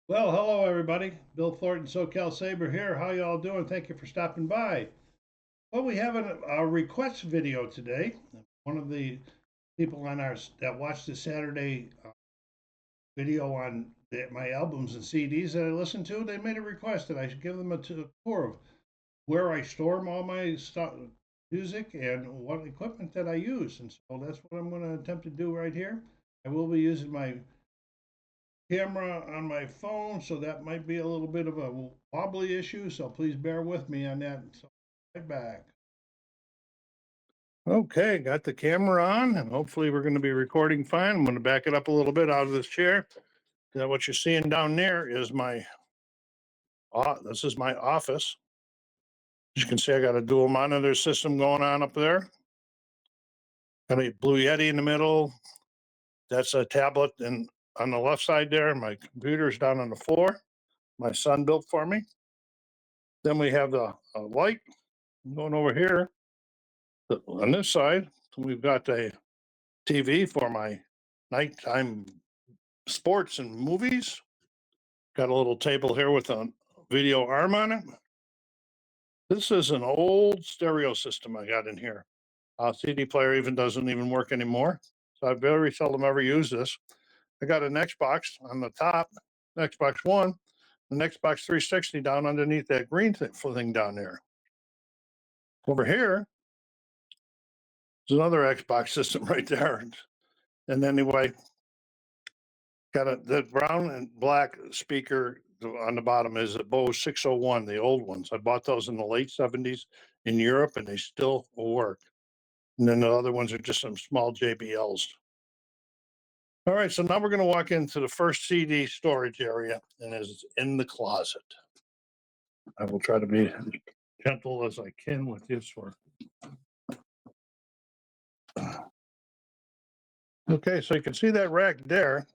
Well, hello everybody. Bill Thornton, SoCal Saber here. How y'all doing? Thank you for stopping by. Well, we have a request video today. One of the people on our that watched the Saturday video on my albums and CDs that I listened to, they made a request that I should give them a tour of where I store all my music and what equipment that I use. And so that's what I'm going to attempt to do right here. I will be using my camera on my phone, so that might be a little bit of a wobbly issue. So please bear with me on that. So right back. Okay, got the camera on, and hopefully we're going to be recording fine. I'm going to back it up a little bit out of this chair. Now, what you're seeing down there is this is my office. As you can see, I got a dual monitor system going on up there. Got a Blue Yeti in the middle. That's a tablet, and on the left side there, my computer's down on the floor. My son built for me. Then we have the light going over here. On this side, we've got a TV for my nighttime sports and movies. Got a little table here with a video arm on it. This is an old stereo system I got in here. CD player even doesn't even work anymore. So I very seldom ever use this. I got an Xbox on the top, Xbox One, the Xbox 360 down underneath that green thing down there. Over here is another Xbox system right there. And anyway, got the brown and black speaker on the bottom is a Bose 601, the old ones. I bought those in the late 70s in Europe and they still work. And then the other ones are just some small JBLs. All right, so now we're going to walk into the first CD storage area, and it's in the closet. I will try to be as gentle as I can with this one. Okay, so you can see that rack there.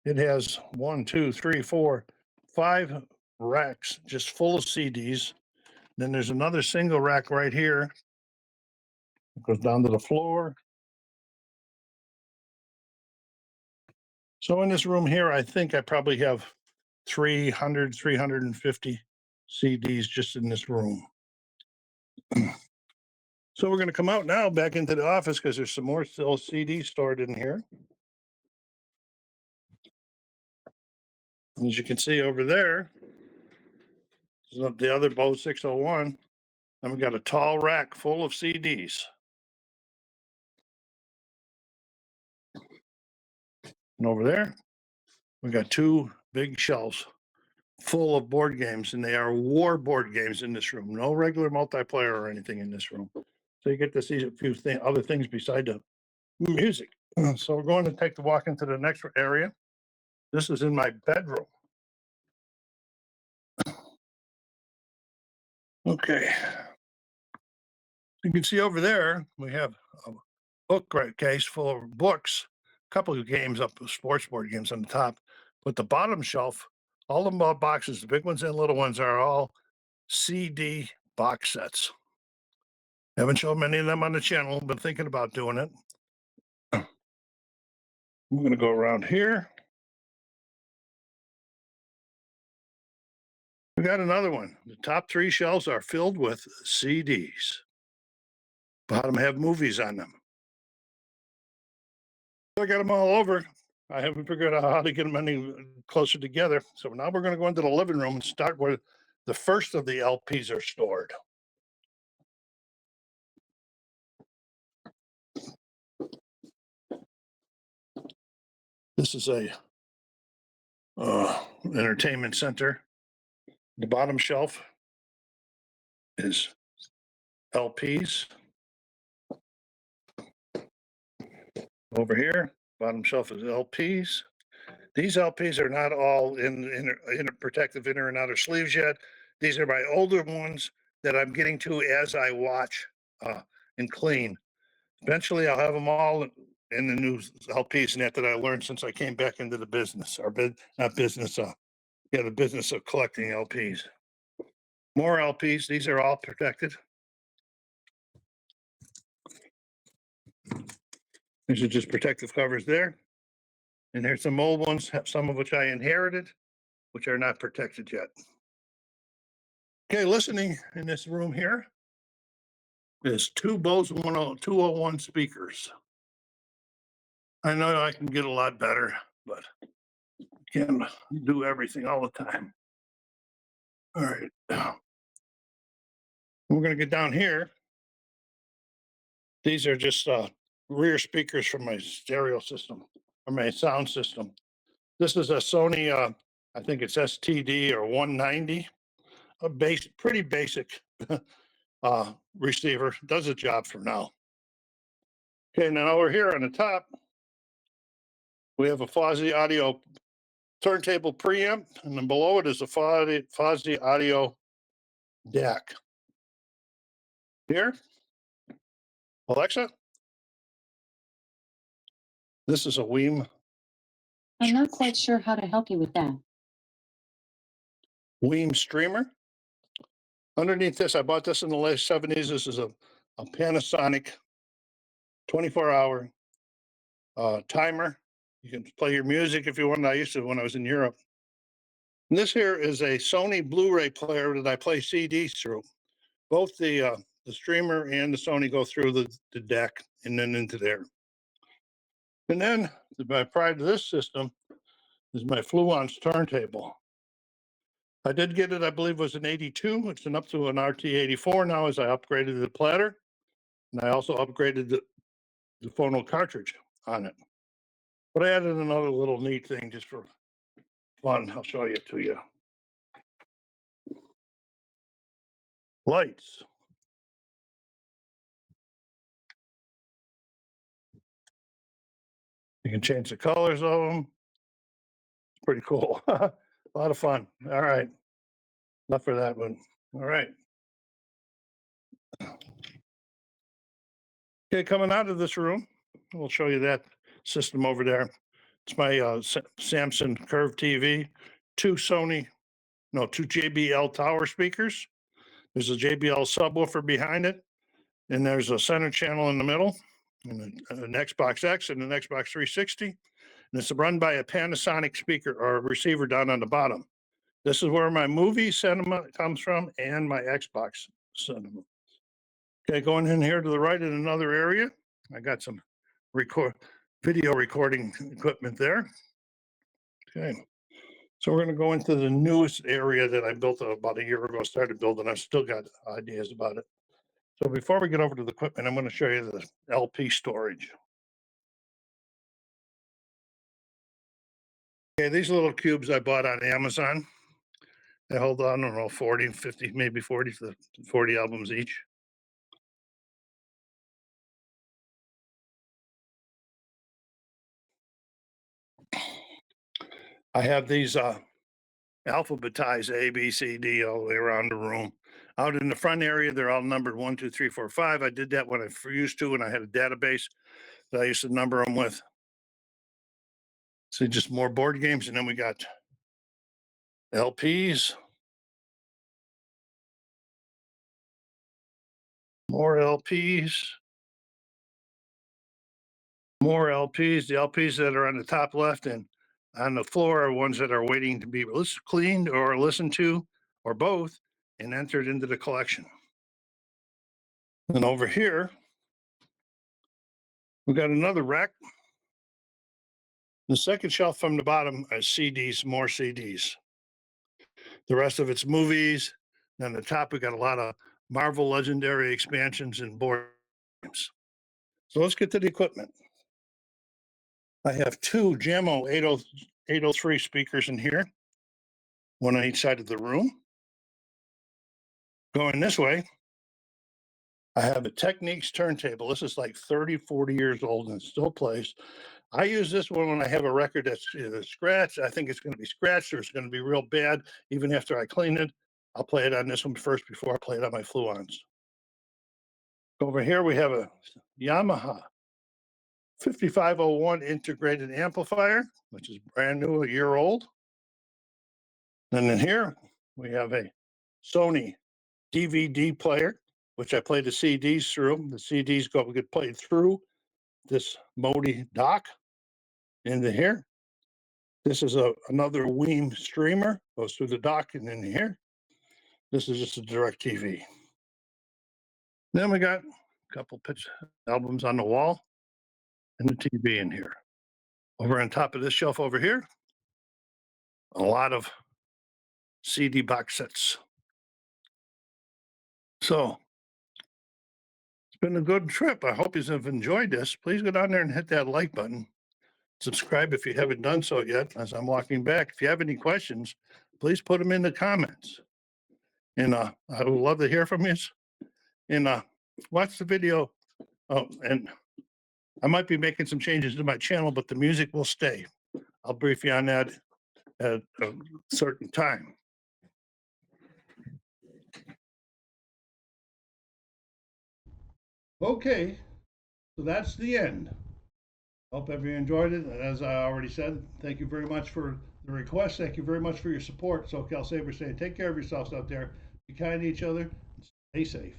It has 1, 2, 3, 4, 5 racks just full of CDs. Then there's another single rack right here. It goes down to the floor. So in this room here, I think I probably have 300, 350 CDs just in this room. So we're going to come out now back into the office because there's some more still CDs stored in here. As you can see over there, the other Bose 601. And we got a tall rack full of CDs. And over there, we got two big shelves full of board games, and they are war board games in this room. No regular multiplayer or anything in this room. So you get to see a few other things beside the music. So we're going to take the walk into the next area. This is in my bedroom. Okay. You can see over there, we have a book case full of books, a couple of games up, sports board games on the top. But the bottom shelf, all the boxes, the big ones and little ones, are all CD box sets. Haven't shown many of them on the channel, been thinking about doing it. I'm going to go around here. We got another one. The top three shelves are filled with CDs. Bottom have movies on them. I got them all over. I haven't figured out how to get them any closer together. So now we're going to go into the living room and start where the first of the LPs are stored. This is a entertainment center. The bottom shelf is LPs. Over here, bottom shelf is LPs. These LPs are not all in protective inner and outer sleeves yet. These are my older ones that I'm getting to as I watch and clean. Eventually, I'll have them all in the new LPs and that I learned since I came back into the business, or not business, the business of collecting LPs. More LPs. These are all protected. These are just protective covers there. And there's some old ones, some of which I inherited, which are not protected yet. Okay, listening in this room here is two Bose 201 speakers. I know I can get a lot better, but can't do everything all the time. All right. We're going to get down here. These are just rear speakers from my stereo system, or my sound system. This is a Sony, I think it's STD or 190, a pretty basic receiver. Does the job for now. Okay, now over here on the top, we have a Fozzy Audio turntable preamp, and then below it is a Fozzy Audio DAC. Here, Alexa, this is a Weem. I'm not quite sure how to help you with that. Weem streamer. Underneath this, I bought this in the late 70s. This is a Panasonic 24-hour timer. You can play your music if you want. I used to when I was in Europe. And this here is a Sony Blu-ray player that I play CDs through. Both the streamer and the Sony go through the deck and then into there. And then prior to this system is my Fluence turntable. I did get it, I believe it was an 82. It's up to an RT84 now as I upgraded the platter. And I also upgraded the phono cartridge on it. But I added another little neat thing just for fun. I'll show it to you. Lights. You can change the colors of them. It's pretty cool. A lot of fun. All right. Enough for that one. All right. Okay, coming out of this room, we'll show you that system over there. It's my Samson Curve TV, two JBL tower speakers. There's a JBL subwoofer behind it, and there's a center channel in the middle, and an Xbox X and an Xbox 360. And it's run by a Panasonic speaker or receiver down on the bottom. This is where my movie cinema comes from and my Xbox cinema. Okay, going in here to the right in another area, I got some video recording equipment there. Okay, so we're going to go into the newest area that I built about a year ago. Started building. I've still got ideas about it. So before we get over to the equipment, I'm going to show you the LP storage. Okay, these little cubes I bought on Amazon. They hold, I don't know, 40, 50, maybe 40 to 40 albums each. I have these alphabetized A, B, C, D all the way around the room. Out in the front area, they're all numbered 1, 2, 3, 4, 5. I did that when I used to, when I had a database that I used to number them with. So just more board games, and then we got LPs. More LPs. More LPs. The LPs that are on the top left and on the floor are ones that are waiting to be cleaned or listened to, or both, and entered into the collection. And over here, we've got another rack. The second shelf from the bottom is CDs, more CDs. The rest of it's movies. And on the top, we got a lot of Marvel Legendary expansions and board games. So let's get to the equipment. I have two Jammo 803 speakers in here, one on each side of the room. Going this way, I have a Technics turntable. This is like 30, 40 years old and still plays. I use this one when I have a record that's either scratched. I think it's going to be scratched or it's going to be real bad. Even after I clean it, I'll play it on this one first before I play it on my Fluence. Over here, we have a Yamaha 5501 integrated amplifier, which is brand new, a year old. And then here, we have a Sony DVD player, which I play the CDs through. The CDs get played through this Modi dock into here. This is another Weem streamer, goes through the dock and in here. This is just a direct TV. Then we got a couple pitch albums on the wall and the TV in here. Over on top of this shelf over here, a lot of CD box sets. So it's been a good trip. I hope you have enjoyed this. Please go down there and hit that like button. Subscribe if you haven't done so yet as I'm walking back. If you have any questions, please put them in the comments. And I would love to hear from you. And watch the video. Oh, and I might be making some changes to my channel, but the music will stay. I'll brief you on that at a certain time. Okay, so that's the end. Hope everyone enjoyed it. And as I already said, thank you very much for the request. Thank you very much for your support. SoCal Saber saying, take care of yourselves out there. Be kind to each other. Stay safe.